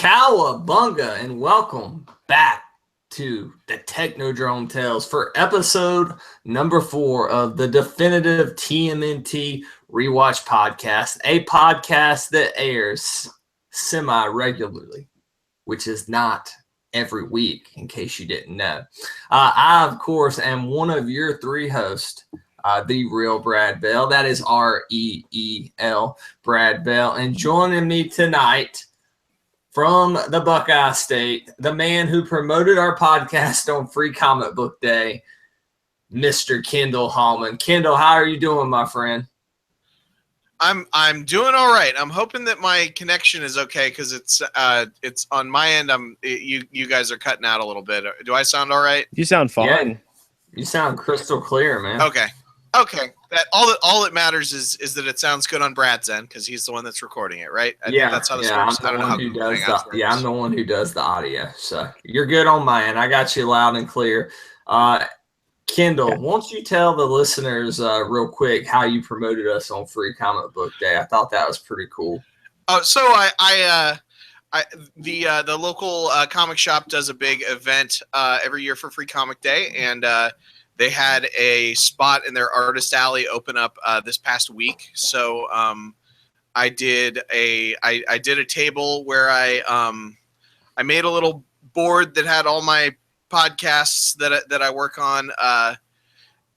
Cowabunga, and welcome back to the Technodrome Tales for episode number 4 of the definitive TMNT Rewatch Podcast, a podcast that airs semi-regularly, which is not every week, in case you didn't know. I, of course, am one of your 3 hosts, the real Brad Bell. That is R-E-E-L, Brad Bell. And joining me tonight from the Buckeye State, the man who promoted our podcast on Free Comic Book Day, Mr. Kendall Hallman. Kendall, how are you doing, my friend? I'm doing all right. I'm hoping that my connection is okay because it's on my end. You guys are cutting out a little bit. Do I sound all right? You sound fine. Yeah, you sound crystal clear, man. Okay. That all that matters is that it sounds good on Brad's end because he's the one that's recording it, right? I think that's how this works. I don't know how I'm the one who does the audio. So you're good on my end. I got you loud and clear. Kendall, won't you tell the listeners real quick how you promoted us on Free Comic Book Day? I thought that was pretty cool. So the local comic shop does a big event every year for Free Comic Day, and they had a spot in their artist alley open up this past week. So I did a table where I made a little board that had all my podcasts that I work on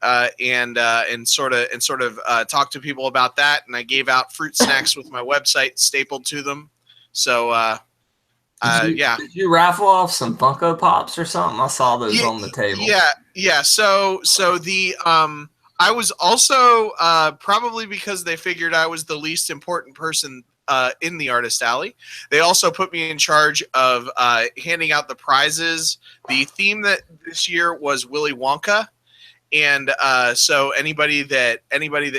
and sort of talk to people about that. And I gave out fruit snacks with my website stapled to them. So Did you raffle off some Funko Pops or something? I saw those on the table. Yeah. So the I was also probably because they figured I was the least important person in the artist alley. They also put me in charge of handing out the prizes. The theme that this year was Willy Wonka. And so anybody that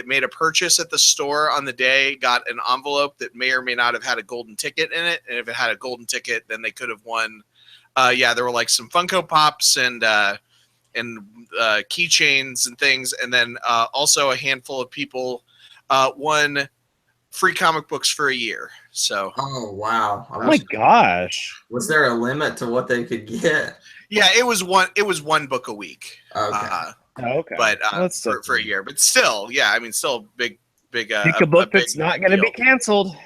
made a purchase at the store on the day got an envelope that may or may not have had a golden ticket in it. And if it had a golden ticket, then they could have won. There were like some Funko Pops and keychains and things. And then also a handful of people won free comic books for a year. So. Oh, wow. Oh my gosh. Was there a limit to what they could get? Yeah, it was one book a week. Okay. Okay. But for a year, but still, yeah, I mean, still big. Pick a book that's not going to be canceled.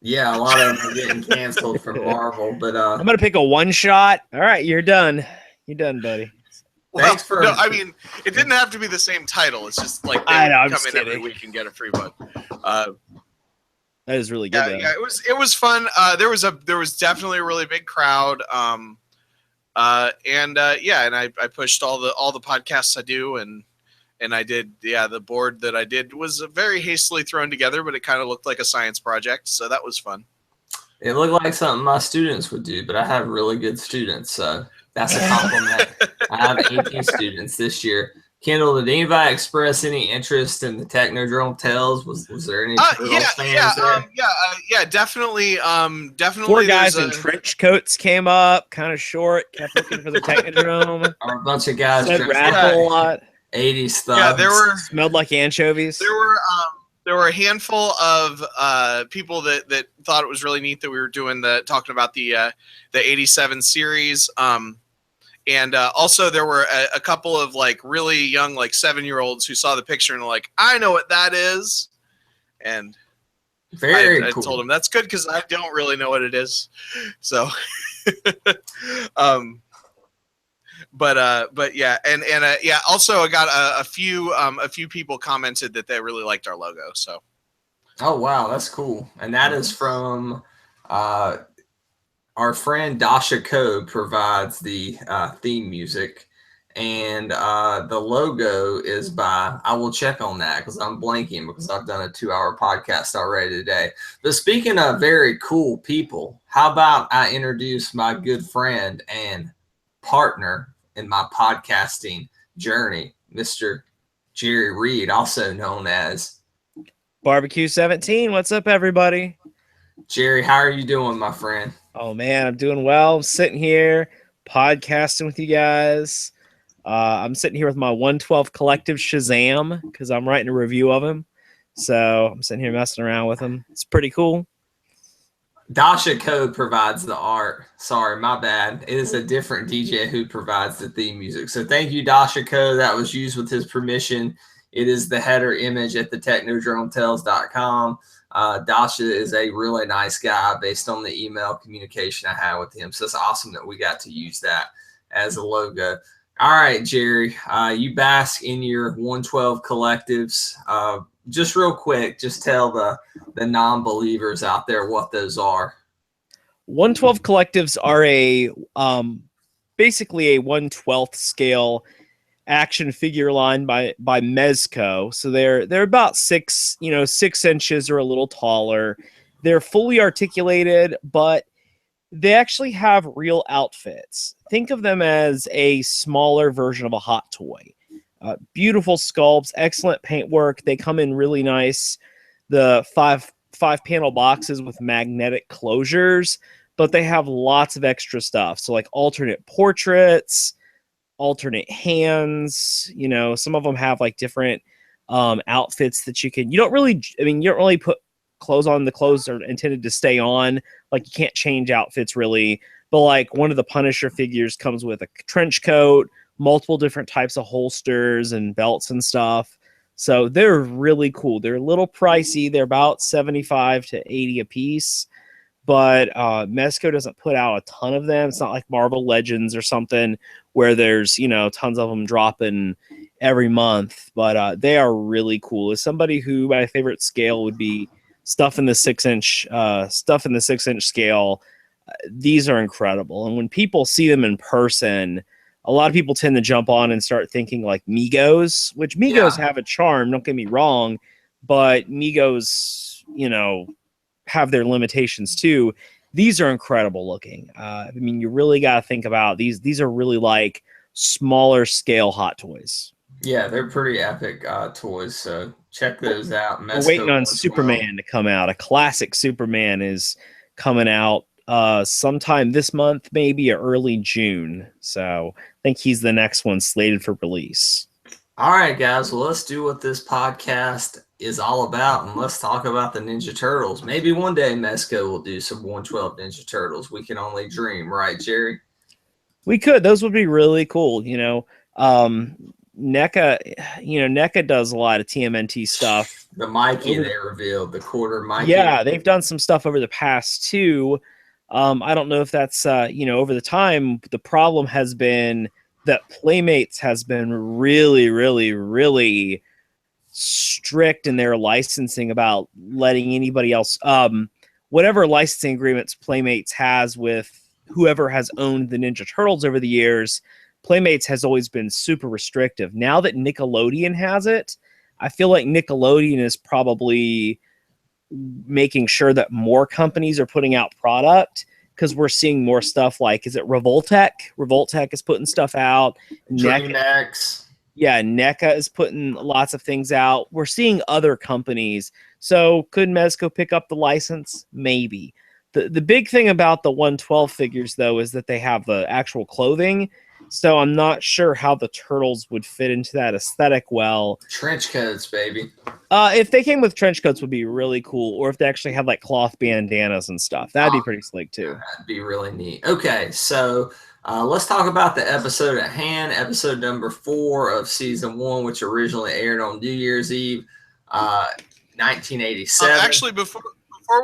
Yeah, a lot of them are getting canceled from Marvel, but I'm going to pick a one shot. All right, you're done. You're done, buddy. Well, no, I mean, it didn't have to be the same title. It's just like they would come in every week and get a free book. That is really good. Yeah, it was fun. There was definitely a really big crowd. And I pushed all the podcasts I do, and I did, the board that I did was very hastily thrown together, but it kind of looked like a science project, so that was fun. It looked like something my students would do, but I have really good students, so that's a compliment. I have 18 students this year. Kendall, did anybody express any interest in the Technodrome Tales? Was there any fans there? Definitely. 4 guys in trench coats came up, kind of short, kept looking for the Technodrome. Or a bunch of guys dressed a lot. 80s stuff. Yeah, smelled like anchovies. There were a handful of people that thought it was really neat that we were talking about the 87 series. And also there were a couple of like really young, like 7-year-olds who saw the picture and were like, I know what that is. And I told them that's good because I don't really know what it is. So, but yeah. And also I got a few people commented that they really liked our logo. So. Oh, wow. That's cool. And that is from, our friend Dasha Code provides the theme music, and the logo is by, I will check on that because I'm blanking because I've done a 2-hour podcast already today. But speaking of very cool people, how about I introduce my good friend and partner in my podcasting journey, Mr. Jerry Reed, also known as Barbecue 17. What's up, everybody? Jerry, how are you doing, my friend? Oh, man, I'm doing well. I'm sitting here podcasting with you guys. I'm sitting here with my 112 Collective Shazam because I'm writing a review of him. So I'm sitting here messing around with him. It's pretty cool. Dasha Code provides the art. Sorry, my bad. It is a different DJ who provides the theme music. So thank you, Dasha Code. That was used with his permission. It is the header image at the technodrometales.com. Dasha is a really nice guy based on the email communication I had with him. So it's awesome that we got to use that as a logo. All right, Jerry, you bask in your 112 collectives. Just real quick, just tell the non-believers out there what those are. 112 collectives are a basically a 1/12th scale action figure line by Mezco. So they're about 6 inches or a little taller. They're fully articulated, but they actually have real outfits. Think of them as a smaller version of a hot toy. Beautiful sculpts, excellent paintwork. They come in really nice. The five panel boxes with magnetic closures, but they have lots of extra stuff. So like alternate portraits, alternate hands. Some of them have like different outfits that you don't really put clothes on. The clothes are intended to stay on. Like you can't change outfits really. But like one of the Punisher figures comes with a trench coat, multiple different types of holsters and belts and stuff. So they're really cool. They're a little pricey. They're about 75 to 80 a piece. But Mezco doesn't put out a ton of them. It's not like Marvel Legends or something where there's, tons of them dropping every month. But they are really cool. As somebody who my favorite scale would be stuff in the 6-inch scale, these are incredible. And when people see them in person, a lot of people tend to jump on and start thinking like Migos, which Migos have a charm, don't get me wrong, but Migos, have their limitations too. These are incredible looking. You really got to think about these. These are really like smaller scale hot toys. Yeah, they're pretty epic toys. So check those out. We're waiting on Superman to come out. A classic Superman is coming out sometime this month, maybe or early June. So I think he's the next one slated for release. All right, guys. Well, let's do what this podcast is all about, and let's talk about the Ninja Turtles. Maybe one day Mezco will do some 112 Ninja Turtles. We can only dream, right, Jerry? We could. Those would be really cool. NECA does a lot of TMNT stuff. The Mikey they revealed, the quarter Mikey. Yeah, they've done some stuff over the past too. I don't know if that's over the time. The problem has been that Playmates has been really, really, really strict in their licensing about letting anybody else, whatever licensing agreements Playmates has with whoever has owned the Ninja Turtles over the years, Playmates has always been super restrictive. Now that Nickelodeon has it, I feel like Nickelodeon is probably making sure that more companies are putting out product, because we're seeing more stuff like, is it Revoltech? Revoltech is putting stuff out. DreamX. Yeah, NECA is putting lots of things out. We're seeing other companies. So could Mezco pick up the license? Maybe. The big thing about the 112 figures, though, is that they have the actual clothing. So I'm not sure how the turtles would fit into that aesthetic well. Trench coats, baby. If they came with trench coats, would be really cool. Or if they actually had like cloth bandanas and stuff, that'd be pretty slick too. That'd be really neat. Okay, so let's talk about the episode at hand. Episode number 4 of season 1, which originally aired on New Year's Eve, 1987. Actually, before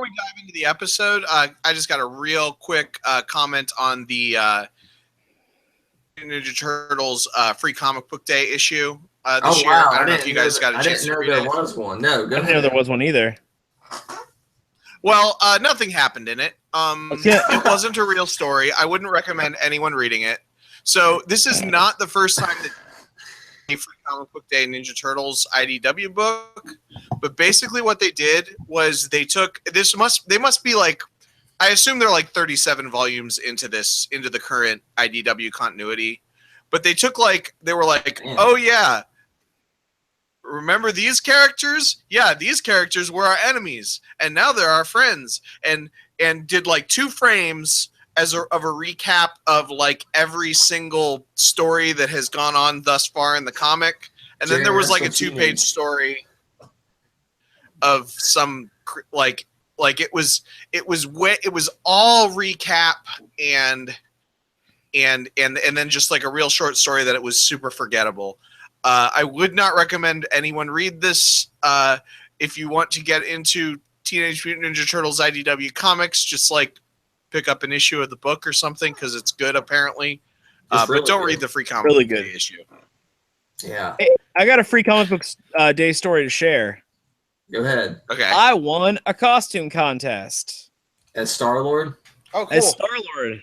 we dive into the episode, I just got a real quick comment on the Ninja Turtles free comic book day issue this year. Wow. I don't know if you guys got a chance to read it. I didn't know there was one. No, go ahead. I didn't know there was one either. Well, nothing happened in it. It wasn't a real story. I wouldn't recommend anyone reading it. So this is not the first time that a free comic book day Ninja Turtles IDW book, but basically what they did was they took they must be like, I assume they're like 37 volumes into the current IDW continuity, but they were like, oh yeah, remember these characters? Yeah, these characters were our enemies, and now they're our friends, and did like 2 frames of a recap of like every single story that has gone on thus far in the comic, and then there was like a 2-page story of some like Like it was all recap and then just like a real short story that it was super forgettable. I would not recommend anyone read this. If you want to get into Teenage Mutant Ninja Turtles IDW comics, just like pick up an issue of the book or something because it's good apparently. But don't read the free comic book day issue. Yeah. Hey, I got a free comic books day story to share. Go ahead. Okay. I won a costume contest As Star-Lord? Oh, cool. as Star-Lord.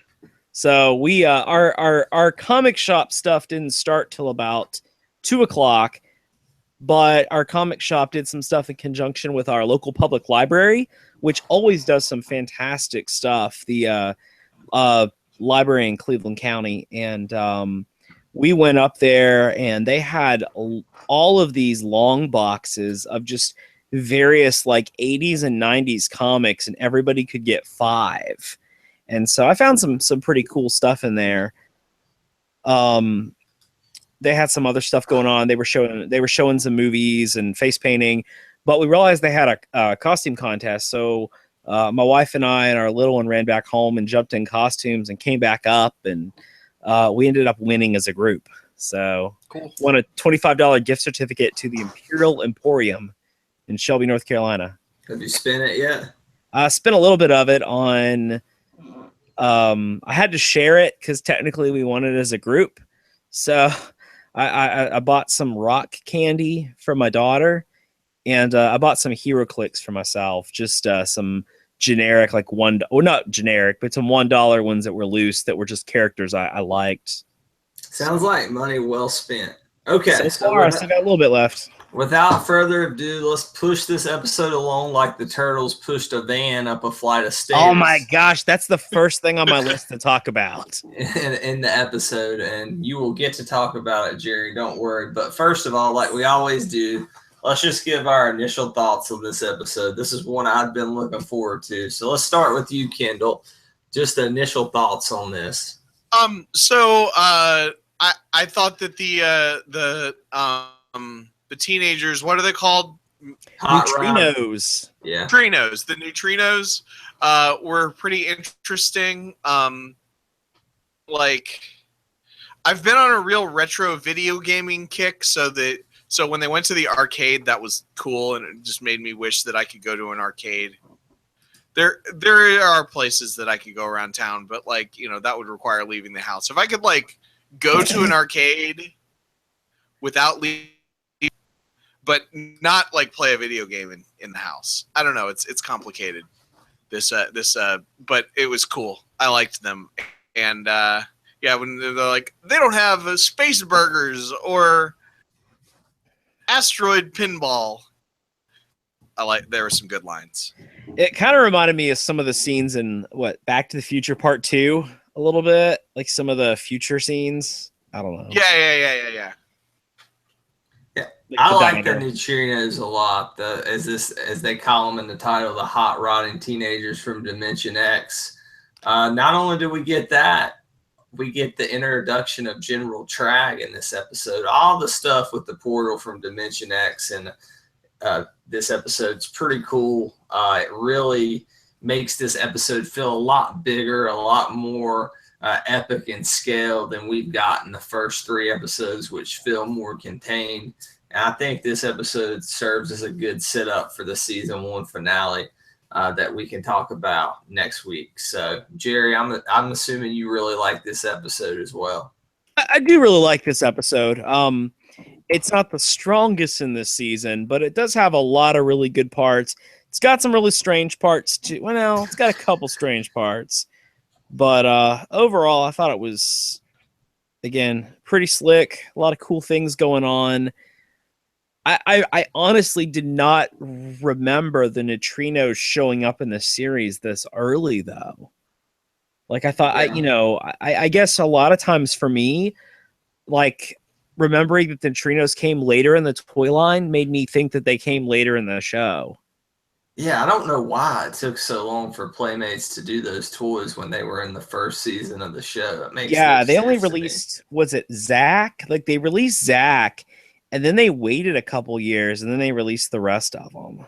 So we our comic shop stuff didn't start till about 2:00, but our comic shop did some stuff in conjunction with our local public library, which always does some fantastic stuff. The library in Cleveland County, and we went up there, and they had all of these long boxes of just various like 80s and 90s comics, and everybody could get 5. And so I found some pretty cool stuff in there. They had some other stuff going on. They were showing some movies and face painting, but we realized they had a costume contest. So my wife and I and our little one ran back home and jumped in costumes and came back up, and we ended up winning as a group. So Cool. Won a $25 gift certificate to the Imperial Emporium in Shelby, North Carolina. Have you spent it yet? I spent a little bit of it on. I had to share it because technically we won it as a group. So I bought some rock candy for my daughter, and I bought some Hero Clicks for myself. Just some generic, like not generic, but some $1 ones that were loose that were just characters I liked. Sounds like money well spent. Okay. So far, I still got a little bit left. Without further ado, let's push this episode along like the Turtles pushed a van up a flight of stairs. Oh my gosh, that's the first thing on my list to talk about. In the episode, and you will get to talk about it, Jerry. Don't worry. But first of all, like we always do, let's just give our initial thoughts on this episode. This is one I've been looking forward to. So let's start with you, Kendall. Just the initial thoughts on this. So I thought that the teenagers, what are they called? Neutrinos. Yeah. Neutrinos. The Neutrinos were pretty interesting. Like, I've been on a real retro video gaming kick, so when they went to the arcade, that was cool, and it just made me wish that I could go to an arcade. There are places that I could go around town, but like, that would require leaving the house. If I could like go to an arcade without leaving, but not like play a video game in the house. I don't know. It's complicated. But it was cool. I liked them. And when they're like, they don't have space burgers or asteroid pinball. There were some good lines. It kind of reminded me of some of the scenes in Back to the Future Part 2 a little bit, like some of the future scenes. I don't know. Yeah. Like I like the diner. Neutrinos a lot. As they call them in the title, the hot rodding teenagers from Dimension X. Not only do we get that, we get the introduction of General Tragg in this episode. All the stuff with the portal from Dimension X and this episode's pretty cool. It really makes this episode feel a lot bigger, a lot more epic in scale than we've got in the first 3 episodes, which feel more contained. And I think this episode serves as a good setup for the season 1 finale that we can talk about next week. So, Jerry, I'm assuming you really like this episode as well. I do really like this episode. It's not the strongest in this season, but it does have a lot of really good parts. It's got some really strange parts too. Well, it's got a couple strange parts, but overall, I thought it was, again, pretty slick. A lot of cool things going on. I honestly did not remember the Neutrinos showing up in the series this early, though. Like, I thought, I guess a lot of times for me, like, remembering that the Neutrinos came later in the toy line made me think that they came later in the show. Yeah, I don't know why it took so long for Playmates to do those toys when they were in the first season of the show. It makes no they only sense to me. released, was it Zach? Like, they released Zach, and then they waited a couple years, and then they released the rest of them.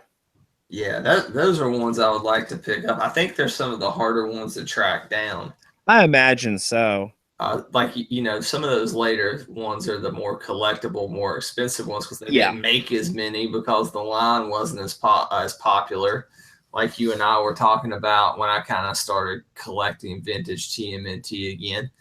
Yeah, those are ones I would like to pick up. I think they're some of the harder ones to track down. I imagine so. Like, you know, some of those later ones are the more collectible, more expensive ones because they Yeah. didn't make as many because the line wasn't as popular. Like you and I were talking about when I kind of started collecting vintage TMNT again.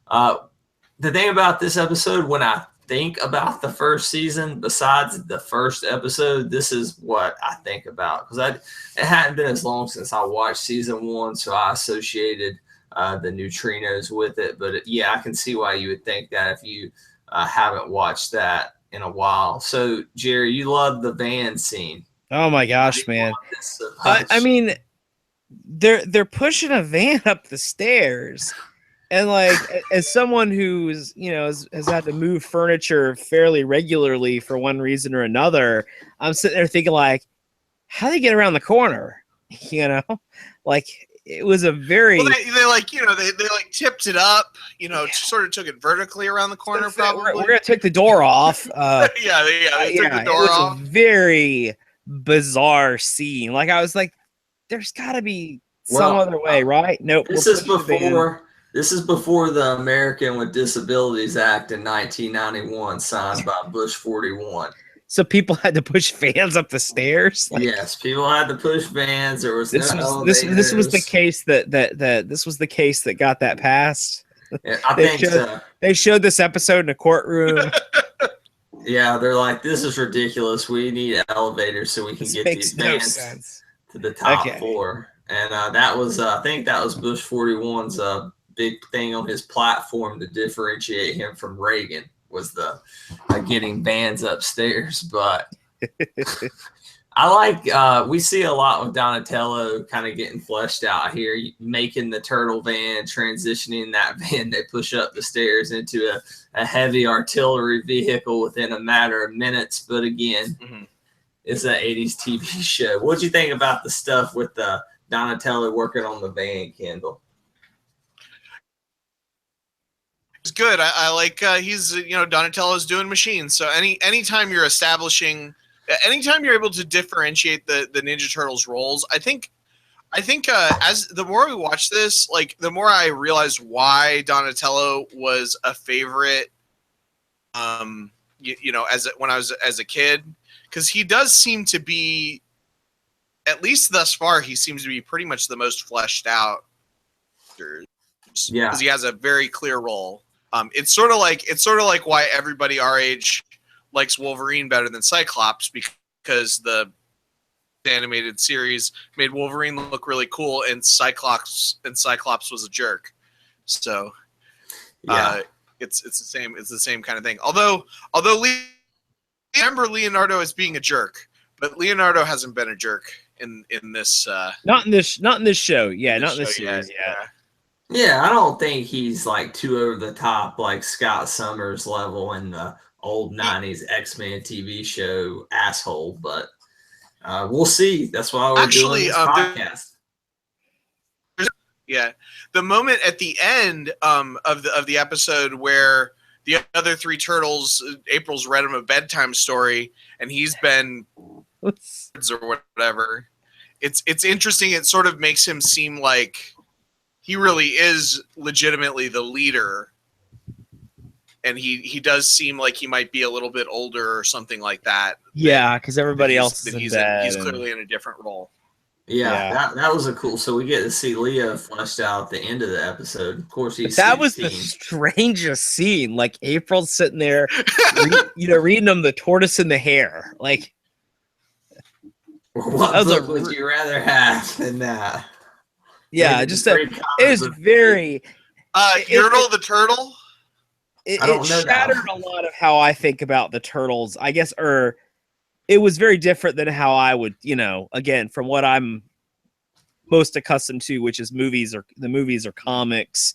The thing about this episode, when I think about the first season, besides the first episode, this is what I think about because it hadn't been as long since I watched season 1, so I associated the Neutrinos with it. But yeah, I can see why you would think that if you haven't watched that in a while. So Jerry, you love the van scene. Oh my gosh, man! I mean, they're pushing a van up the stairs. And like, as someone who's, you know, has had to move furniture fairly regularly for one reason or another, I'm sitting there thinking like, how do they get around the corner? You know, like it was a very. Well, they like, you know, they like tipped it up, you know, sort of took it vertically around the corner. Probably we're gonna take the door off. Yeah, they took the door it was off. A very bizarre scene. Like I was like, there's got to be some other way, right? Nope. This is before. This is before the American with Disabilities Act in 1991, signed by Bush 41. So people had to push vans up the stairs. Like, yes, people had to push vans. There was this was the case this was the case that got that passed. Yeah, I think so. They showed this episode in a courtroom. Yeah, they're like, this is ridiculous. We need elevators so we can get these vans to the top floor. And that was, I think that was Bush 41's big thing on his platform to differentiate him from Reagan was the getting vans upstairs. But I like we see a lot of Donatello kind of getting fleshed out here, making the turtle van, transitioning that van. They push up the stairs into a heavy artillery vehicle within a matter of minutes. But again, it's an 80s TV show. What'd you think about the stuff with the Donatello working on the van, Kendall? It's good. I like he's, you know, Donatello's doing machines. So anytime you're anytime you're able to differentiate the Ninja Turtles roles, I think as the more we watch this, like the more I realize why Donatello was a favorite. You know, when I was as a kid, because he does seem to be, at least thus far, he seems to be pretty much the most fleshed out. Yeah, because he has a very clear role. It's sort of like why everybody our age likes Wolverine better than Cyclops, because the animated series made Wolverine look really cool and Cyclops was a jerk. So yeah, it's the same kind of thing. Although remember Leonardo as being a jerk, but Leonardo hasn't been a jerk in this not in this show. Yeah, not in this series. Yeah, I don't think he's like too over the top like Scott Summers level in the old 90s X-Men TV show asshole, but we'll see. That's why we're doing this podcast. Yeah, the moment at the end of the episode where the other three turtles, April's read him a bedtime story, and he's been or whatever. It's interesting. It sort of makes him seem like he really is legitimately the leader, and he does seem like he might be a little bit older or something like that. Yeah, because everybody else is he's clearly in a different role. Yeah. That was a cool. So we get to see Leo fleshed out at the end of the episode. Of course, that was the strangest scene. Like April's sitting there, reading them The Tortoise and the Hare. Like, what book would you rather have than that? Yeah, it was very. Yertle the Turtle. It shattered a lot of how I think about the Turtles, I guess, or it was very different than how I would, again, from what I'm most accustomed to, which is movies or comics,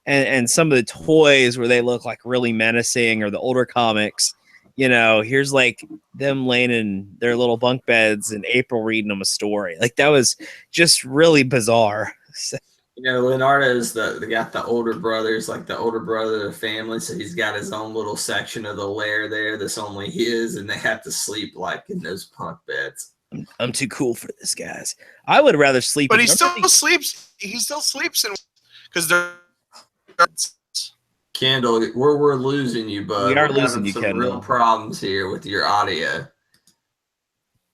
and some of the toys where they look like really menacing, or the older comics. Here's like them laying in their little bunk beds and April reading them a story. Like that was just really bizarre. Leonardo's got the older brothers, like the older brother of the family. So he's got his own little section of the lair there that's only his, and they have to sleep like in those bunk beds. I'm too cool for this, guys. I would rather sleep. But he still sleeps. He still sleeps in because they're. Kendall, we're losing you, bud. We are We're losing having you, some Kendall. real problems here with your audio.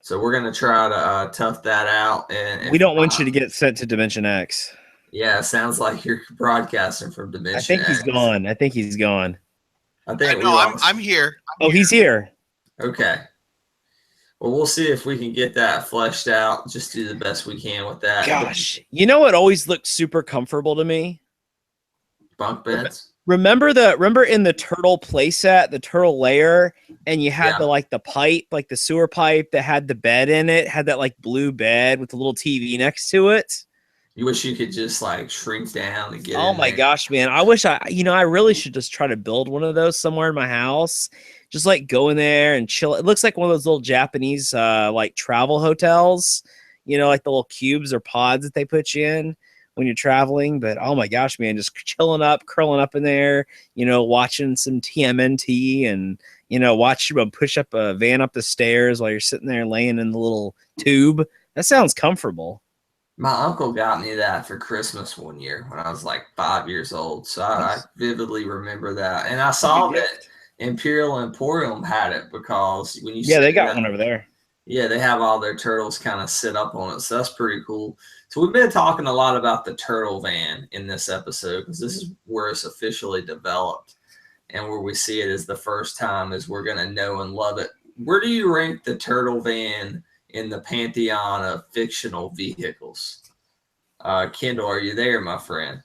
So we're gonna try to tough that out. And we don't want you to get sent to Dimension X. Yeah, it sounds like you're broadcasting from Dimension X. I think he's gone. I think he's gone. I think no, I'm here. He's here. Okay. Well, we'll see if we can get that fleshed out. Just do the best we can with that. Gosh, you know what always looked super comfortable to me? Bunk beds. Remember in the turtle playset, the turtle lair, and you had the pipe, like the sewer pipe that had the bed in it, had that like blue bed with the little TV next to it. You wish you could just like shrink down and get Oh my gosh, man. I wish I really should just try to build one of those somewhere in my house. Just like go in there and chill. It looks like one of those little Japanese like travel hotels, like the little cubes or pods that they put you in when you're traveling. But oh my gosh, man, just chilling up, curling up in there, watching some TMNT and, watch you push up a van up the stairs while you're sitting there laying in the little tube. That sounds comfortable. My uncle got me that for Christmas one year when I was like 5 years old. So I vividly remember that. And I saw that Imperial Emporium had it because when you they got one over there. Yeah, they have all their turtles kind of sit up on it. So that's pretty cool. So we've been talking a lot about the turtle van in this episode because this is where it's officially developed and where we see it as the first time as we're going to know and love it. Where do you rank the turtle van in the pantheon of fictional vehicles? Kendall, are you there, my friend?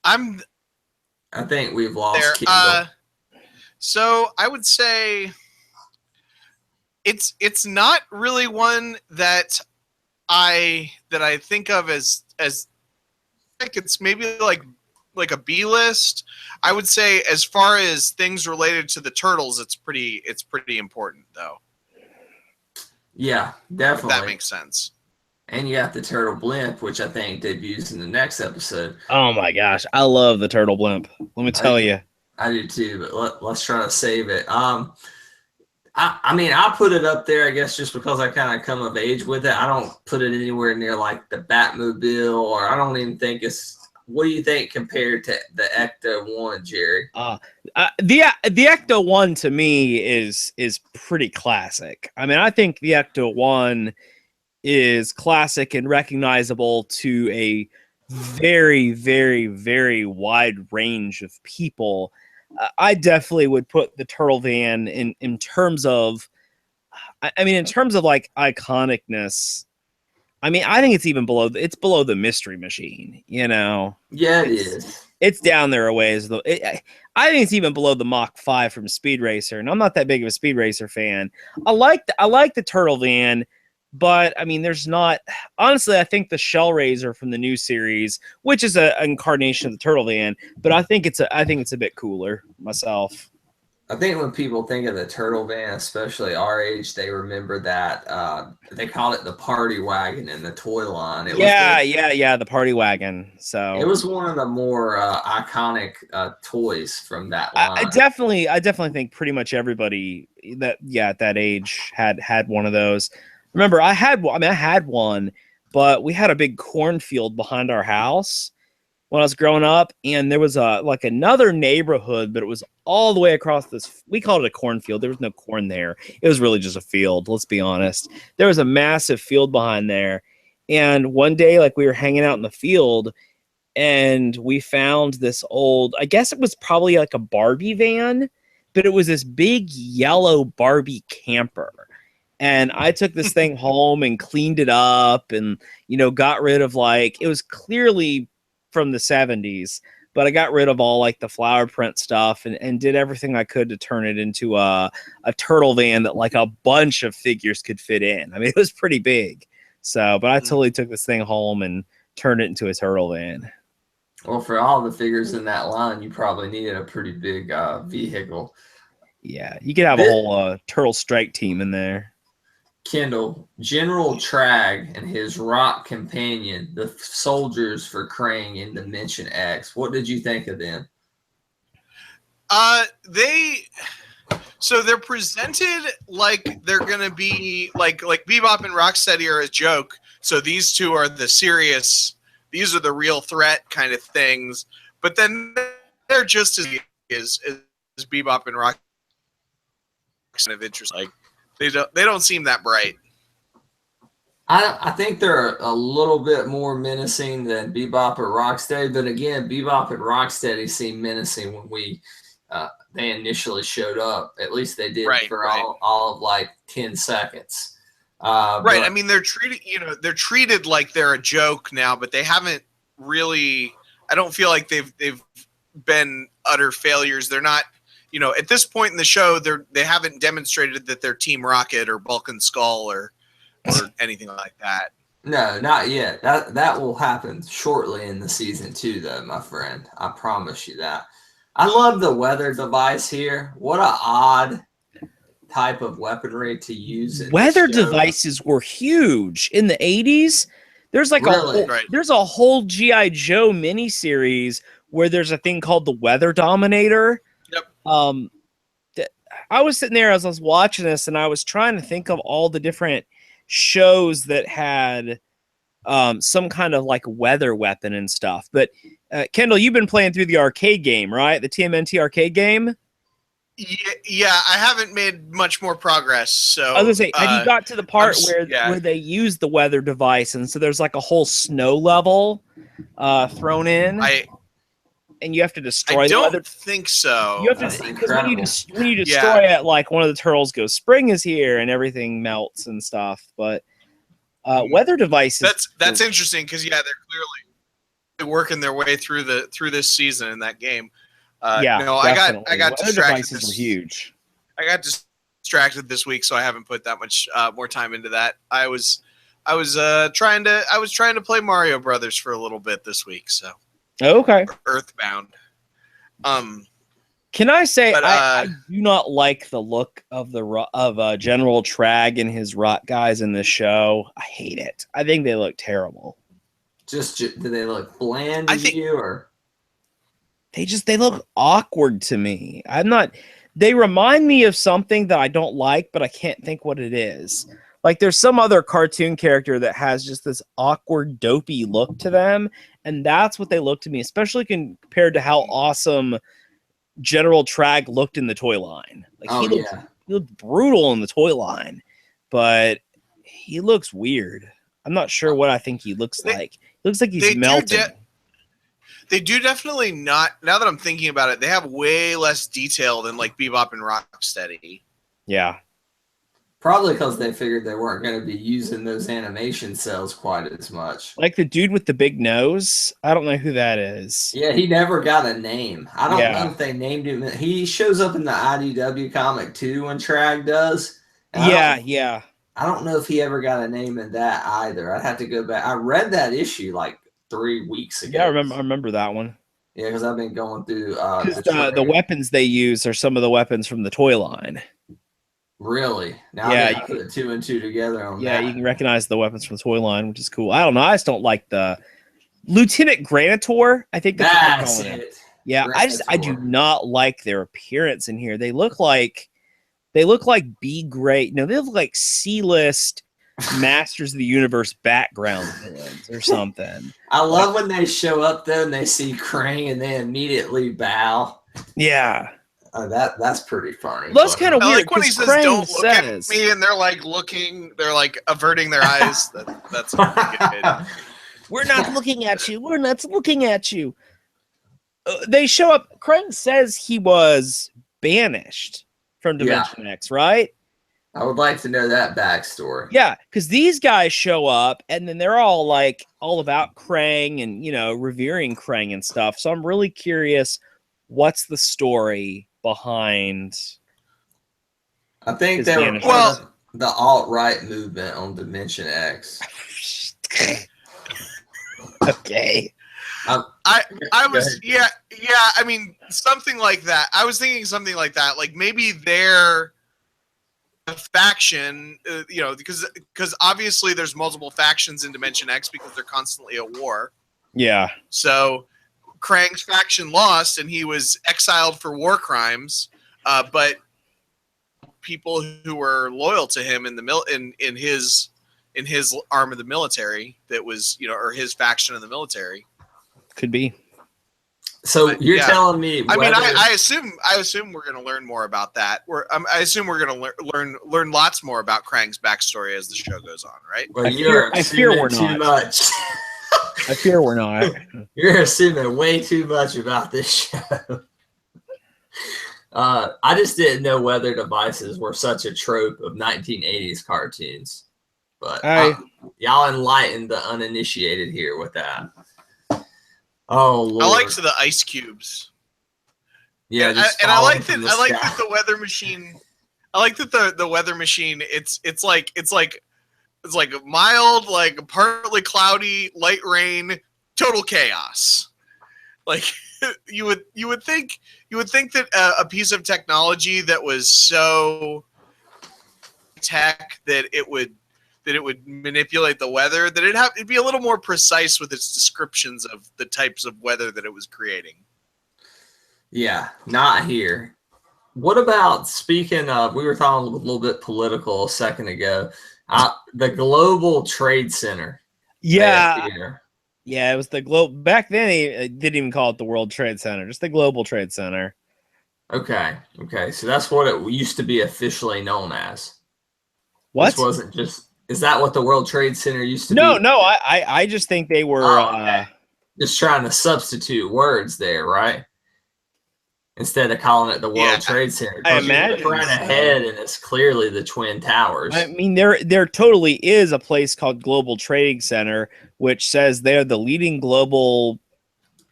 I think we've lost there. Kendall. So I would say it's not really one that I think of as like it's maybe like a B list. I would say as far as things related to the turtles, it's pretty important though. Yeah, definitely. If that makes sense. And you got the turtle blimp, which I think debuts in the next episode. Oh my gosh, I love the turtle blimp. Let me tell you. I do too, but let's try to save it. I mean, I put it up there, I guess, just because I kind of come of age with it. I don't put it anywhere near like the Batmobile, or I don't even think it's. What do you think compared to the Ecto 1, Jerry? The Ecto 1 to me is pretty classic. I mean, I think the Ecto 1 is classic and recognizable to a very, very, very wide range of people. I definitely would put the turtle van in terms of, in terms of like iconicness. I mean, I think it's even below the Mystery Machine, Yeah, it is. It's down there a ways. I think it's even below the Mach 5 from Speed Racer, and I'm not that big of a Speed Racer fan. I like the turtle van, but I mean, there's not. Honestly, I think the Shell Razor from the new series, which is an incarnation of the turtle van, but I think it's a bit cooler myself. I think when people think of the turtle van, especially our age, they remember that they called it the party wagon in the toy line. The party wagon. So it was one of the more iconic toys from that line. I definitely think pretty much everybody at that age had one of those. Remember, I had one, but we had a big cornfield behind our house when I was growing up, and there was another neighborhood, but it was all the way across this. We called it a cornfield. There was no corn there. It was really just a field. Let's be honest. There was a massive field behind there, and one day, we were hanging out in the field, and we found this old. I guess it was probably like a Barbie van, but it was this big yellow Barbie camper. And I took this thing home and cleaned it up, and got rid of it was clearly from the 70s, but I got rid of all the flower print stuff and did everything I could to turn it into a turtle van that a bunch of figures could fit in. I mean, it was pretty big. So, but I totally took this thing home and turned it into a turtle van. Well, for all the figures in that line, you probably needed a pretty big vehicle. Yeah, you could have a whole turtle strike team in there. Kendall, General Tragg and his rock companion, the soldiers for Krang in Dimension X. What did you think of them? They So they're presented like they're gonna be like Bebop and Rocksteady are a joke. So these two are the serious. These are the real threat kind of things. But then they're just as Bebop and Rock kind of interesting. Like they don't seem that bright. I think they're a little bit more menacing than Bebop or Rocksteady, but again, Bebop and Rocksteady seemed menacing when they initially showed up. At least they did for all of like 10 seconds. Right. I mean, they're treated like they're a joke now, but they haven't really. I don't feel like they've been utter failures. They're not. At this point in the show, they haven't demonstrated that they're Team Rocket or Bulk and Skull or anything like that. No, not yet. That will happen shortly in the season 2, though, my friend. I promise you that. I love the weather device here. What an odd type of weaponry to use. Weather devices were huge in the 80s. There's like there's a whole G.I. Joe miniseries where there's a thing called the Weather Dominator. Yep. I was sitting there as I was watching this, and I was trying to think of all the different shows that had some kind of like weather weapon and stuff. But Kendall, you've been playing through the arcade game, right? The TMNT arcade game. Yeah, I haven't made much more progress. So I was gonna say, have you got to the part where they use the weather device, and so there's like a whole snow level thrown in, and you have to destroy. I don't think so. You have to, because when you destroy it, like one of the turtles goes, "Spring is here," and everything melts and stuff. But weather devices. That's interesting because they're clearly working their way through this season in that game. I got distracted. Devices were huge. I got distracted this week, so I haven't put that much more time into that. I was trying to play Mario Brothers for a little bit this week. So okay, Earthbound. Can I say I do not like the look of General Tragg and his rock guys in this show. I hate it. I think they look terrible. Do they look bland to you, or? They look awkward to me. They remind me of something that I don't like, but I can't think what it is. Like there's some other cartoon character that has just this awkward, dopey look to them. And that's what they look to me, especially compared to how awesome General Tragg looked in the toy line. Like he looked brutal in the toy line, but he looks weird. I'm not sure what I think he looks like. He looks like he's melting. They do definitely not. Now that I'm thinking about it, they have way less detail than like Bebop and Rocksteady. Yeah. Probably because they figured they weren't going to be using those animation cells quite as much. Like the dude with the big nose. I don't know who that is. Yeah, he never got a name. I don't know if they named him. He shows up in the IDW comic too when Tragg does. Yeah. I don't know if he ever got a name in that either. I'd have to go back. I read that issue like 3 weeks ago. Yeah, I remember that one. Yeah, because I've been going through the weapons they use are some of the weapons from the toy line. Really? Now I put 2 and 2 together on that. Yeah, you can recognize the weapons from the toy line, which is cool. I don't know. I just don't like the Lieutenant Granitor. I think that's it. Yeah, Granitor. I do not like their appearance in here. They look like B-grade. No, they look like C-list Masters of the Universe background villains or something. I love when they show up though and they see Krang and they immediately bow. Yeah. That's pretty funny. Well, that's kind of weird. Like when he says, Krang "Don't look at me," and they're like looking, they're like averting their eyes. That's good. We're not looking at you. We're not looking at you. They show up. Krang says he was banished from Dimension X, right? I would like to know that backstory. Yeah, because these guys show up and then they're all about Krang and revering Krang and stuff. So I'm really curious, what's the story behind? I think they were the alt-right movement on Dimension X. Okay. I was I mean something like that. I was thinking something like that. Like maybe they're a faction, because obviously there's multiple factions in Dimension X because they're constantly at war. Yeah. So Krang's faction lost and he was exiled for war crimes, but people who were loyal to him in the in his arm of the military that was, or his faction of the military. Could be. So But, you're telling me? I mean, I assume we're going to learn more about that. I assume we're going to learn lots more about Krang's backstory as the show goes on, right? Well, I fear we're too not. much. I fear we're not. You're assuming way too much about this show. I just didn't know weather devices were such a trope of 1980s cartoons. But y'all enlightened the uninitiated here with that. Oh, Lord. I liked the ice cubes. Yeah, and I like that the weather machine. I like that the weather machine. It's like mild, like partly cloudy, light rain, total chaos. Like you would think that a piece of technology that was so tech that it would manipulate the weather, that it'd be a little more precise with its descriptions of the types of weather that it was creating. Yeah, not here. What about, speaking of, we were talking a little bit political a second ago, the Global Trade Center. Yeah. Yeah, it was the back then they didn't even call it the World Trade Center, just the Global Trade Center. Okay. So that's what it used to be officially known as. What? This wasn't just... Is that what the World Trade Center used to be? No, I just think they were just trying to substitute words there, right? Instead of calling it the World Trade Center. I imagine right ahead, and it's clearly the Twin Towers. I mean, there totally is a place called Global Trading Center, which says they're the leading global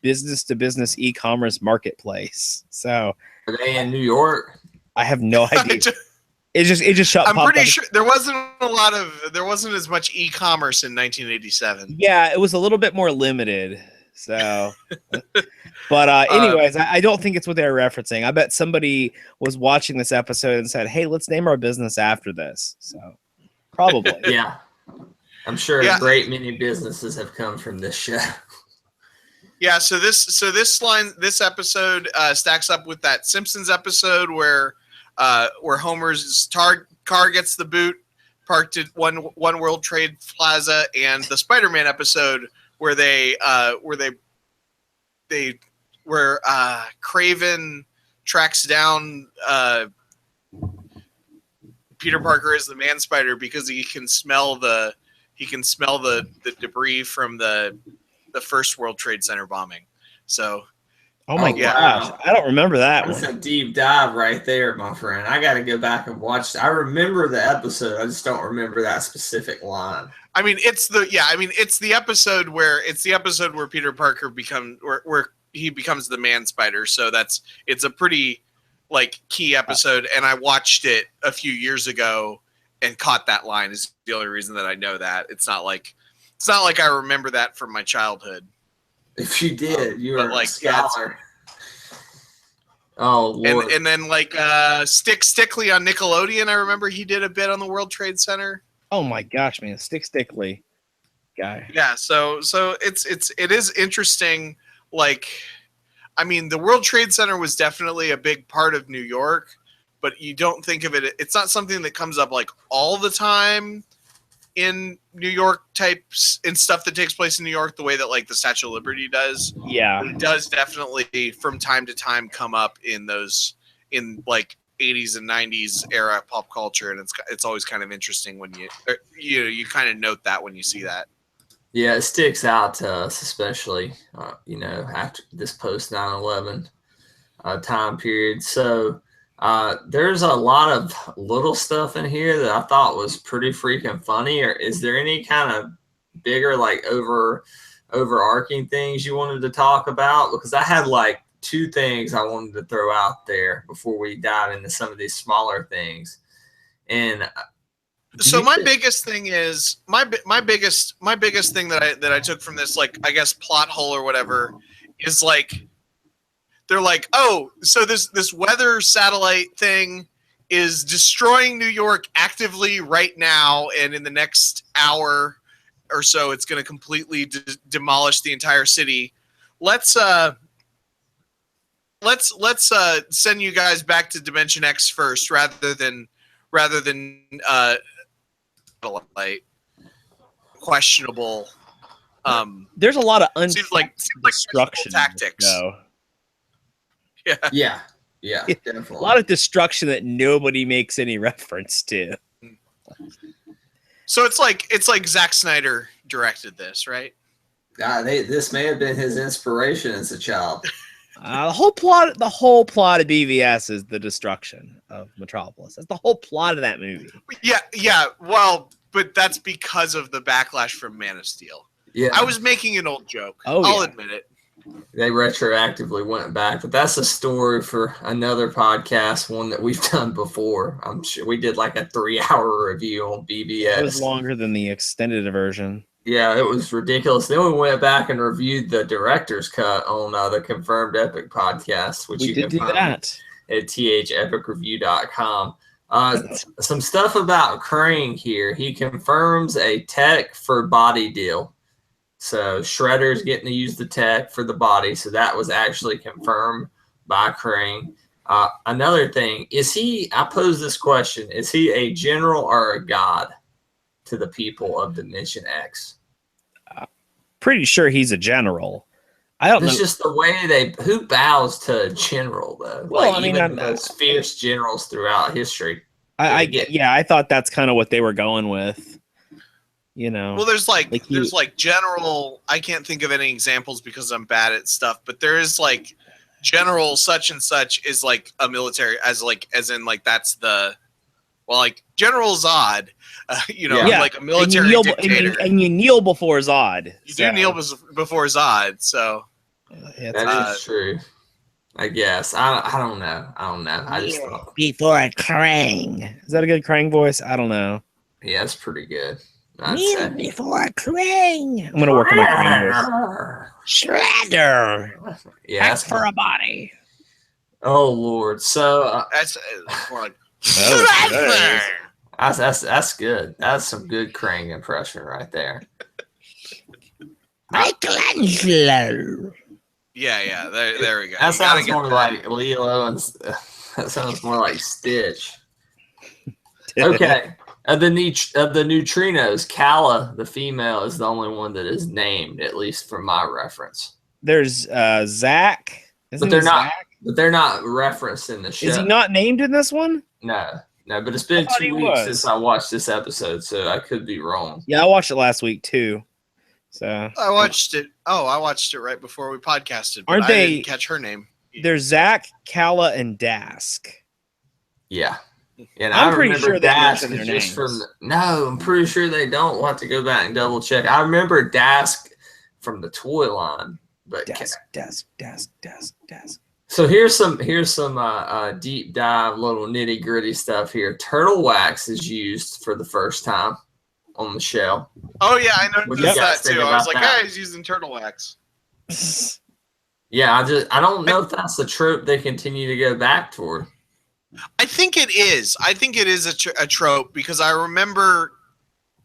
business-to-business e-commerce marketplace. So, are they in New York? I have no idea. It just shut. I'm pretty sure there wasn't as much e-commerce in 1987. Yeah, it was a little bit more limited. So, but anyways, I don't think it's what they're referencing. I bet somebody was watching this episode and said, "Hey, let's name our business after this." So, probably. Yeah, I'm sure a great many businesses have come from this show. Yeah. So this episode stacks up with that Simpsons episode where Homer's car gets the boot parked at one World Trade Plaza, and the Spider-Man episode where Craven tracks down Peter Parker as the Man Spider because he can smell the debris from the first World Trade Center bombing. So. Oh my gosh, I don't remember that. That's a deep dive right there, my friend. I got to go back and watch. I remember the episode. I just don't remember that specific line. I mean, it's the episode where Peter Parker becomes the Man Spider. So it's a pretty key episode, and I watched it a few years ago and caught that line. Is the only reason that I know that. It's not like I remember that from my childhood. If you did, you were a scholar. Oh, Lord. And then Stickley on Nickelodeon, I remember he did a bit on the World Trade Center. Oh my gosh, man, Stickley guy. Yeah, so it is interesting. I mean, the World Trade Center was definitely a big part of New York, but you don't think of it. It's not something that comes up all the time in New York types and stuff that takes place in New York, the way that the Statue of Liberty does. Yeah, it does definitely from time to time come up in those 80s and 90s era pop culture, and it's always kind of interesting when you kind of note that when you see that. Yeah, it sticks out to us, especially after this post 9/11 time period. So there's a lot of little stuff in here that I thought was pretty freaking funny. Or is there any kind of bigger, overarching things you wanted to talk about? Because I had two things I wanted to throw out there before we dive into some of these smaller things. And so my biggest thing is my biggest thing that I took from this, I guess, plot hole or whatever, is they're oh, so this weather satellite thing is destroying New York actively right now, and in the next hour or so, it's going to completely demolish the entire city. Let's send you guys back to Dimension X first, rather than rather than like questionable. There's a lot of Seems like destruction tactics. Yeah, a definitely. lot of destruction that nobody makes any reference to. So it's like Zack Snyder directed this, right? This may have been his inspiration as a child. The whole plot of BVS is the destruction of Metropolis. That's the whole plot of that movie. Yeah. Well, but that's because of the backlash from Man of Steel. Yeah, I was making an old joke. I'll admit it. They retroactively went back, but that's a story for another podcast, one that we've done before. I'm sure we did like a 3-hour review on BBS. It was longer than the extended version. Yeah, it was ridiculous. Then we went back and reviewed the director's cut on the Confirmed Epic podcast, which you can find at thepicreview.com. Some stuff about Krang here. He confirms a tech for body deal. So Shredder's getting to use the tech for the body. So that was actually confirmed by Krang. Another thing, I pose this question, is he a general or a god to the people of Dimension X? Pretty sure he's a general. I don't know. It's just the way who bows to a general, though? Well, like, I mean, even the most fierce generals throughout history. I thought that's kind of what they were going with. You know, well, there's general. I can't think of any examples because I'm bad at stuff, but there is like general such and such is like a military as in that's the like General Zod, like a military dictator. And you kneel before Zod. You do kneel before Zod, so that is true. I guess I don't know. I just thought before Krang. Is that a good Krang voice? I don't know. Yeah, it's pretty good. Before Krang. I'm gonna work on my Krang voice. Shredder. Yeah, that's for a body. Oh Lord. So that's more like. That's good. That's some good Krang impression right there. Michelangelo. Yeah. There we go. That sounds more like Lilo, and that sounds more like Stitch. Okay. Of the neutrinos, Kala, the female, is the only one that is named, at least from my reference. There's Zach. But they're not referenced in the show. Is he not named in this one? No, but it's been 2 weeks since I watched this episode, so I could be wrong. Yeah, I watched it last week too. So I watched it. Oh, I watched it right before we podcasted. But I didn't catch her name. There's Zach, Kala, and Dask. Yeah. And I'm pretty sure Dask is just no, I'm pretty sure they don't. We'll have to go back and double check. I remember Dask from the toy line, but Dask. So here's some deep dive, little nitty-gritty stuff here. Turtle wax is used for the first time on the shell. Oh yeah, I noticed that too. I was like, that? hey, he's using turtle wax. Yeah, I don't know if that's the trope they continue to go back toward. I think it is. I think it is a trope because I remember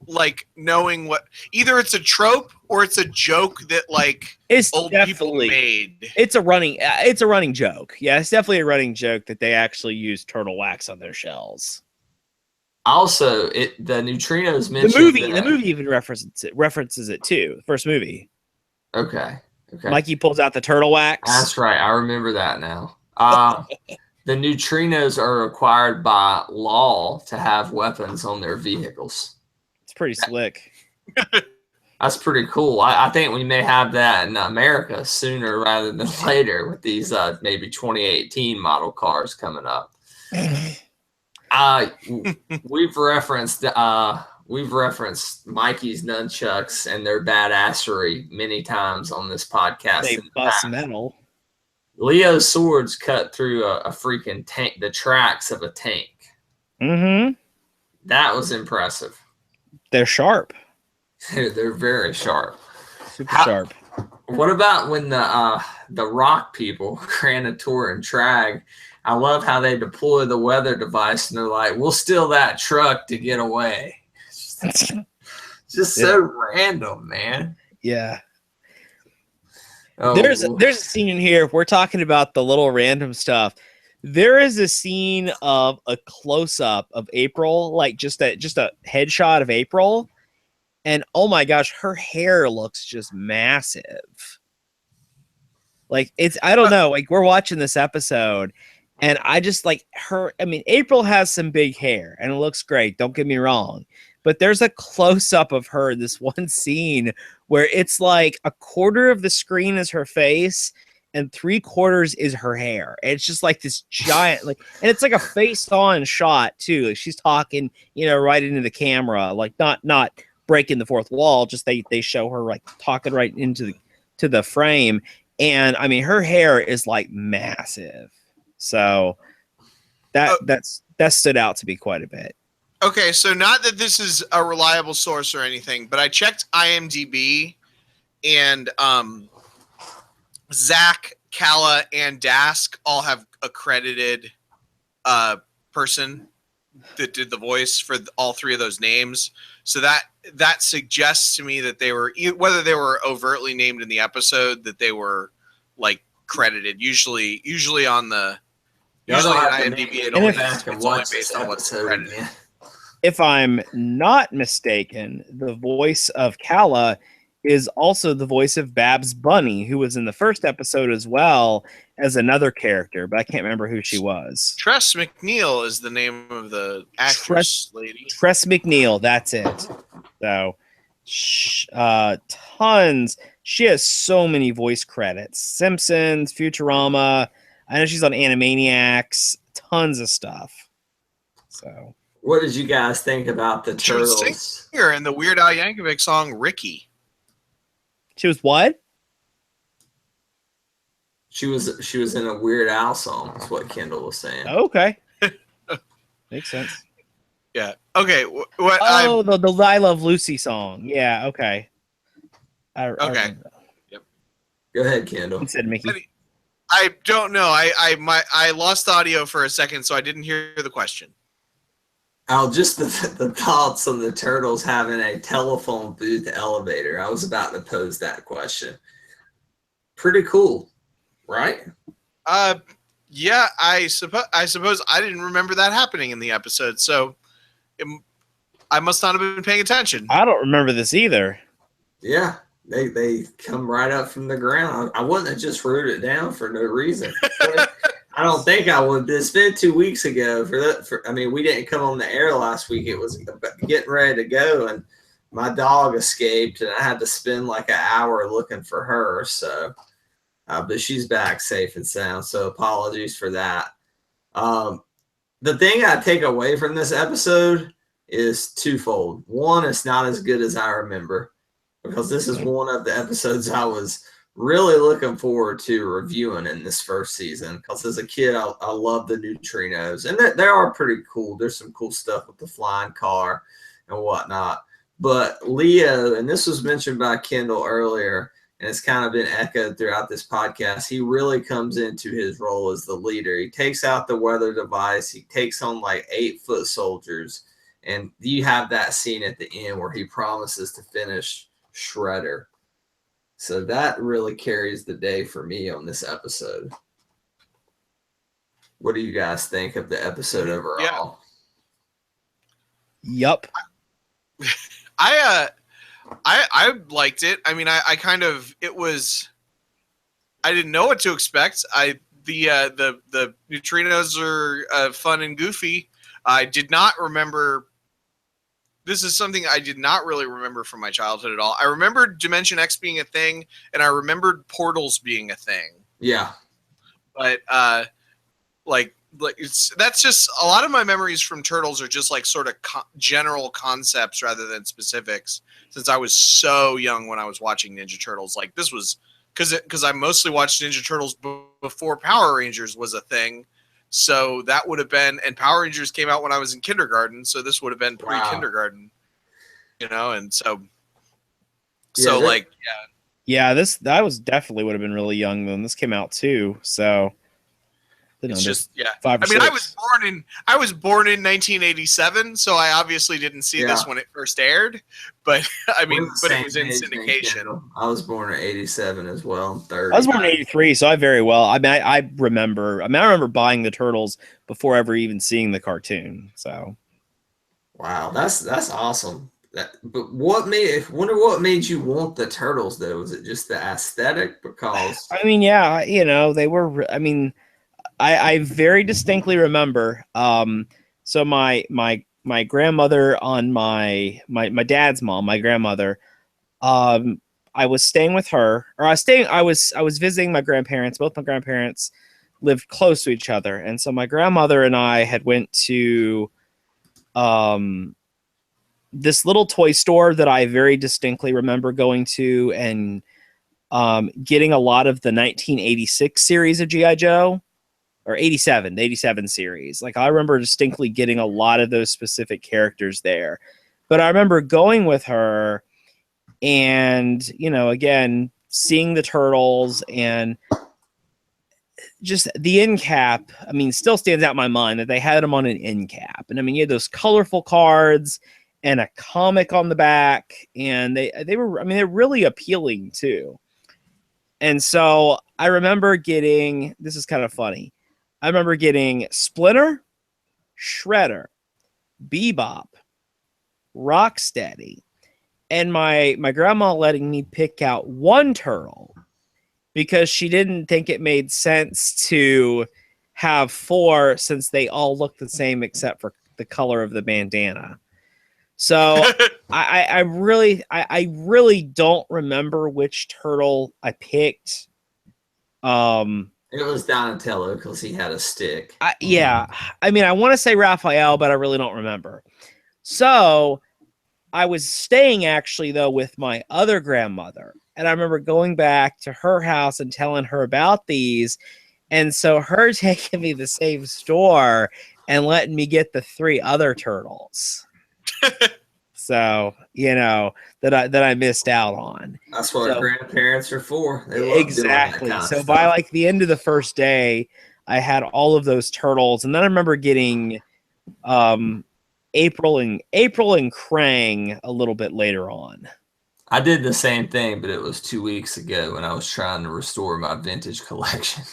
like knowing what either it's a trope or it's a joke that like it's old people made. It's a running joke. Yeah, it's definitely a running joke that they actually use turtle wax on their shells. Also, the neutrinos mentioned the movie even references it too. The first movie. Okay. Mikey pulls out the turtle wax. That's right. I remember that now. The neutrinos are required by law to have weapons on their vehicles. It's pretty slick. That's pretty cool. I think we may have that in America sooner rather than later with these maybe 2018 model cars coming up. We've referenced Mikey's nunchucks and their badassery many times on this podcast. They bust metal. Leo's swords cut through a freaking tank, the tracks of a tank. Mm-hmm. That was impressive. They're sharp. They're very sharp. Super sharp. What about when the rock people, Kranator and Tragg, I love how they deploy the weather device and they're like, we'll steal that truck to get away. It's just so random, man. Yeah. Oh, there's a scene in here. If we're talking about the little random stuff, There is a scene of a close up of April, like just a headshot of April, and oh my gosh, her hair looks just massive. Like I don't know, like we're watching this episode and I just like her. I mean, April has some big hair and it looks great. Don't get me wrong. But there's a close up of her in this one scene where it's like a quarter of the screen is her face and 3/4 is her hair. And it's just like this giant, like, and it's like a face on shot too. Like she's talking, right into the camera, like not breaking the fourth wall. Just they show her like talking right into the frame. And I mean, her hair is like massive. So that stood out to be quite a bit. Okay, so not that this is a reliable source or anything, but I checked IMDb, and Zach, Kala, and Dask all have a credited person that did the voice for all three of those names. So that suggests to me that they were, whether they were overtly named in the episode, that they were like credited. Usually on the IMDb, it's only based on what's credited. Yeah. If I'm not mistaken, the voice of Kala is also the voice of Babs Bunny, who was in the first episode as well as another character, but I can't remember who she was. Tress McNeil is the name of the actress lady. Tress McNeil, that's it. So, tons. She has so many voice credits. Simpsons, Futurama. I know she's on Animaniacs. Tons of stuff. So... What did you guys think about the Turtles? She was singer in the Weird Al Yankovic song "Ricky." She was what? She was in a Weird Al song. That's what Kendall was saying. Okay, makes sense. Yeah. Okay. The "I Love Lucy" song. Yeah. Okay. Okay. Yep. Go ahead, Kendall. He said Mickey. I don't know. I lost audio for a second, so I didn't hear the question. Just the thoughts on the Turtles having a telephone booth elevator. I was about to pose that question. Pretty cool, right? Yeah, I suppose I didn't remember that happening in the episode, so I must not have been paying attention. I don't remember this either. Yeah, they come right up from the ground. I wouldn't have just wrote it down for no reason. I don't think I would. It's been 2 weeks ago I mean, we didn't come on the air last week. It was getting ready to go, and my dog escaped, and I had to spend like an hour looking for her. So, but she's back safe and sound. So apologies for that. The thing I take away from this episode is twofold. One, it's not as good as I remember, because this is one of the episodes I was really looking forward to reviewing in this first season, because as a kid, I love the Neutrinos, and they are pretty cool. There's some cool stuff with the flying car and whatnot. But Leo, and this was mentioned by Kendall earlier, and it's kind of been echoed throughout this podcast, he really comes into his role as the leader. He takes out the weather device. He takes on like 8-foot soldiers, and you have that scene at the end where he promises to finish Shredder. So that really carries the day for me on this episode. What do you guys think of the episode overall? Yup. I liked it. I mean, I kind of, it was, I didn't know what to expect. The Neutrinos are fun and goofy. I did not remember. This is something I did not really remember from my childhood at all. I remembered Dimension X being a thing, and I remembered portals being a thing. Yeah. But that's just a lot of my memories from Turtles are just like sort of general concepts rather than specifics. Since I was so young when I was watching Ninja Turtles, like this was because I mostly watched Ninja Turtles before Power Rangers was a thing. So that would have been, and Power Rangers came out when I was in kindergarten, so this would have been pre-kindergarten, and so that was definitely would have been really young when this came out too. So It's just 5 or I mean, 6. I was born in 1987, so I obviously didn't see this when it first aired. But I mean, but it was in syndication. I was born in 87 as well. I'm 30. I was born in 83, so I very well. I mean, I remember. I remember buying the Turtles before ever even seeing the cartoon. So, wow, that's awesome. But what made you want the Turtles though? Was it just the aesthetic? Because I mean, yeah, they were. I mean, I very distinctly remember. So my grandmother on my dad's mom, my grandmother. I was staying with her, or I was visiting my grandparents. Both my grandparents lived close to each other, and so my grandmother and I had went to this little toy store that I very distinctly remember going to and getting a lot of the 1986 series of G.I. Joe, or the 87 series. Like, I remember distinctly getting a lot of those specific characters there. But I remember going with her and, again, seeing the Turtles and just the end cap. I mean, still stands out in my mind that they had them on an end cap. And I mean, you had those colorful cards and a comic on the back, and they were, I mean, they're really appealing too. And so I remember getting, this is kind of funny, I remember getting Splinter, Shredder, Bebop, Rocksteady, and my grandma letting me pick out one turtle because she didn't think it made sense to have 4 since they all look the same except for the color of the bandana. So I really don't remember which turtle I picked. it was Donatello because he had a stick. Yeah. I mean, I want to say Raphael, but I really don't remember. So I was staying actually, though, with my other grandmother. And I remember going back to her house and telling her about these. And so her taking me to the same store and letting me get the 3 other turtles. So, that I missed out on. That's what grandparents are for. They love exactly. Doing that kind So of by stuff. like the end of the first day, I had all of those turtles. And then I remember getting April and Krang a little bit later on. I did the same thing, but it was 2 weeks ago when I was trying to restore my vintage collection.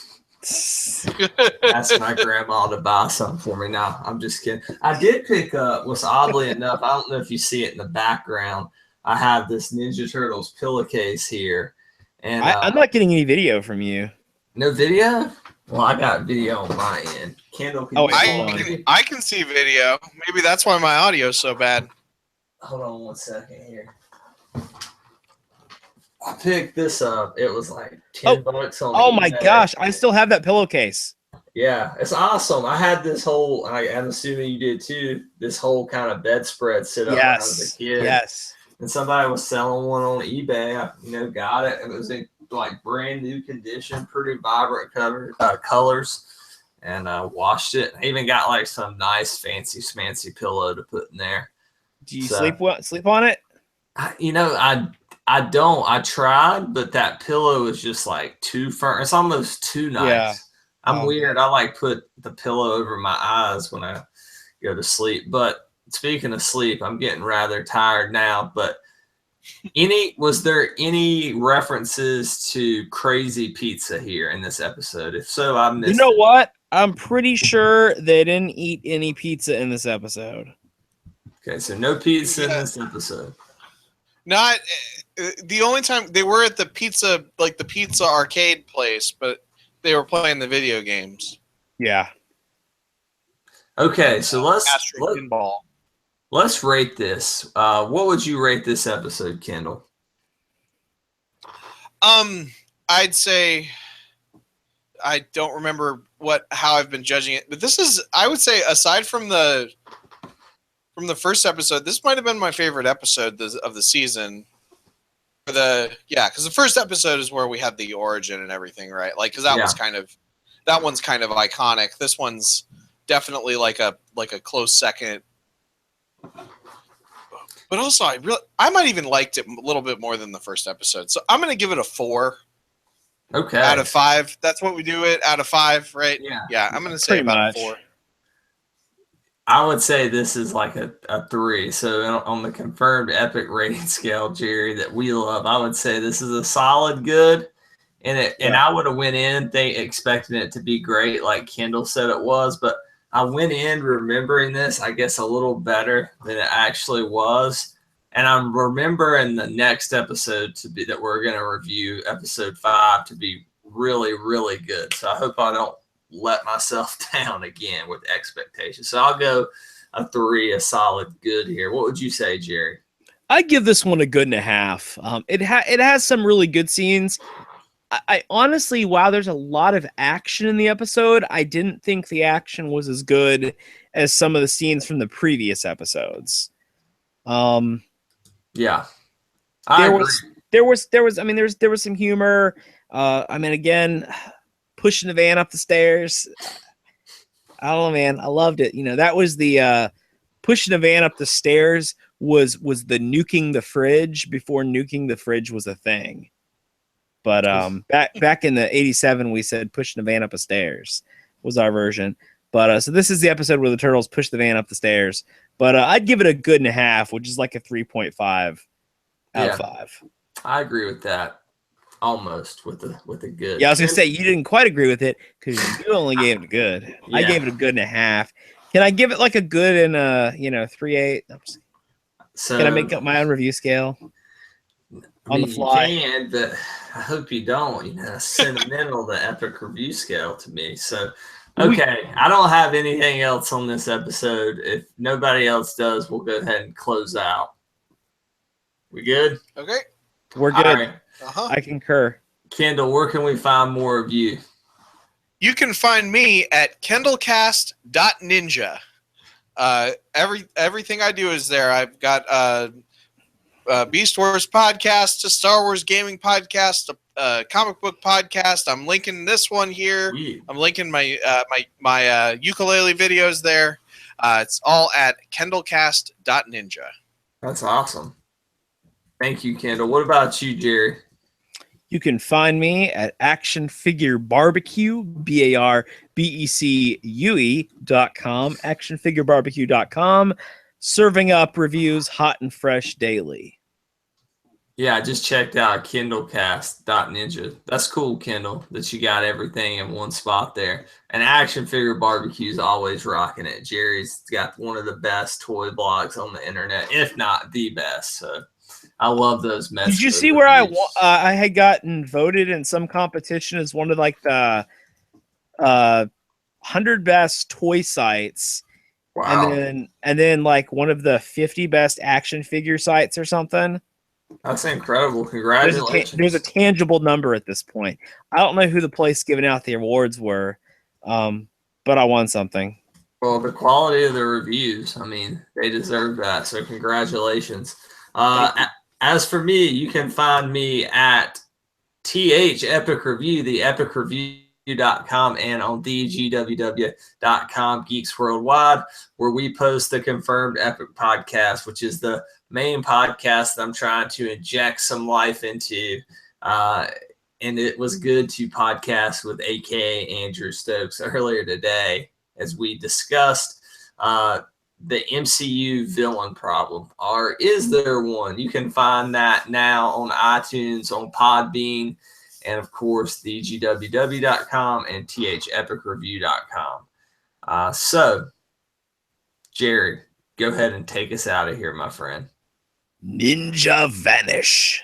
Asked my grandma to buy something for me. No, I'm just kidding. I did pick up, was oddly enough, I don't know if you see it in the background, I have this Ninja Turtles pillowcase here. And I'm not getting any video from you. No video? Well, I got video on my end. Kendall, I can see video. Maybe that's why my audio is so bad. Hold on 1 second here. I picked this up. It was like $10 on Oh my eBay. gosh, I still have that pillowcase. Yeah, it's awesome. I had this whole, I'm assuming you did too, this whole kind of bedspread set up when I was a kid. Yes. And somebody was selling one on eBay. I, got it. It was in like brand new condition, pretty vibrant colors. And washed it. I even got like some nice fancy schmancy pillow to put in there. Do you sleep on it? I don't. I tried, but that pillow is just like too firm. It's almost too nice. Yeah. I'm weird. I like put the pillow over my eyes when I go to sleep. But speaking of sleep, I'm getting rather tired now. But was there any references to Crazy Pizza here in this episode? If so, I missed. You know what? I'm pretty sure they didn't eat any pizza in this episode. Okay, so no pizza in this episode. Not the only time they were at the pizza arcade place, but they were playing the video games. Yeah. Okay, so let's rate this. What would you rate this episode, Kendall? I'd say I don't remember how I've been judging it, but I would say aside from the first episode, this might have been my favorite episode of the season. Because the first episode is where we had the origin and everything, right? Like, because that one's kind of iconic. This one's definitely like a close second. But also, I might even liked it a little bit more than the first episode. So I'm going to give it a 4. Okay. Out of 5. That's what we do it out of 5, right? Yeah. Yeah, I'm going to say Pretty about much. a 4. I would say this is like a 3. So on the confirmed epic rating scale, Jerry, that we love, I would say this is a solid good. And I would have went in expecting it to be great, like Kendall said it was, but I went in remembering this, I guess, a little better than it actually was. And I'm remembering the next episode to be that we're going to review, episode 5, to be really, really good. So I hope I don't let myself down again with expectations. So I'll go a 3, a solid good here. What would you say, Jerry? I'd give this one a good and a half. It has some really good scenes. I honestly, while there's a lot of action in the episode, I didn't think the action was as good as some of the scenes from the previous episodes. Yeah, there was some humor. Again, pushing the van up the stairs. I don't know, man. I loved it. That was the pushing the van up the stairs was the nuking the fridge before nuking the fridge was a thing. But back in the 87, we said pushing the van up the stairs was our version. But so this is the episode where the turtles push the van up the stairs. But I'd give it a good and a half, which is like a 3.5 out of 5. I agree with that. Almost with a good. Yeah, I was gonna say you didn't quite agree with it because you only gave it a good. Yeah. I gave it a good and a half. Can I give it like a good and a 3.8? So can I make up my own review scale on the fly? You can, but I hope you don't. Sentimental the epic review scale to me. So okay, I don't have anything else on this episode. If nobody else does, we'll go ahead and close out. We good? Okay. We're good. All right. I concur. Kendall, where can we find more of you? You can find me at kendallcast.ninja. Everything I do is there. I've got Beast Wars podcast, a Star Wars gaming podcast, a comic book podcast. I'm linking this one here. Yeah. I'm linking my my ukulele videos there. It's all at kendallcast.ninja. That's awesome. Thank you, Kendall. What about you, Jerry? You can find me at Action Figure Barbecue, BARBECUE.com, actionfigurebarbecue.com, serving up reviews hot and fresh daily. Yeah, I just checked out KindleCast.ninja. That's cool, Kendall, that you got everything in one spot there. And Action Figure Barbecue is always rocking it. Jerry's got one of the best toy blogs on the internet, if not the best. So I love those messages. Did you see where I had gotten voted in some competition as one of like the 100 best toy sites? Wow. And then like one of the 50 best action figure sites or something? That's incredible. Congratulations. There's a tangible number at this point. I don't know who the place giving out the awards were, but I won something. Well, the quality of the reviews, I mean, they deserve that. So congratulations. As for me, you can find me at TH Epic Review, the epicreview.com, and on dgww.com, Geeks Worldwide, where we post the confirmed Epic podcast, which is the main podcast that I'm trying to inject some life into. And it was good to podcast with AKA Andrew Stokes earlier today as we discussed the MCU villain problem, or is there one? You can find that now on iTunes, on Podbean, and of course dgww.com and thepicreview.com. So, Jerry, go ahead and take us out of here, my friend. Ninja vanish.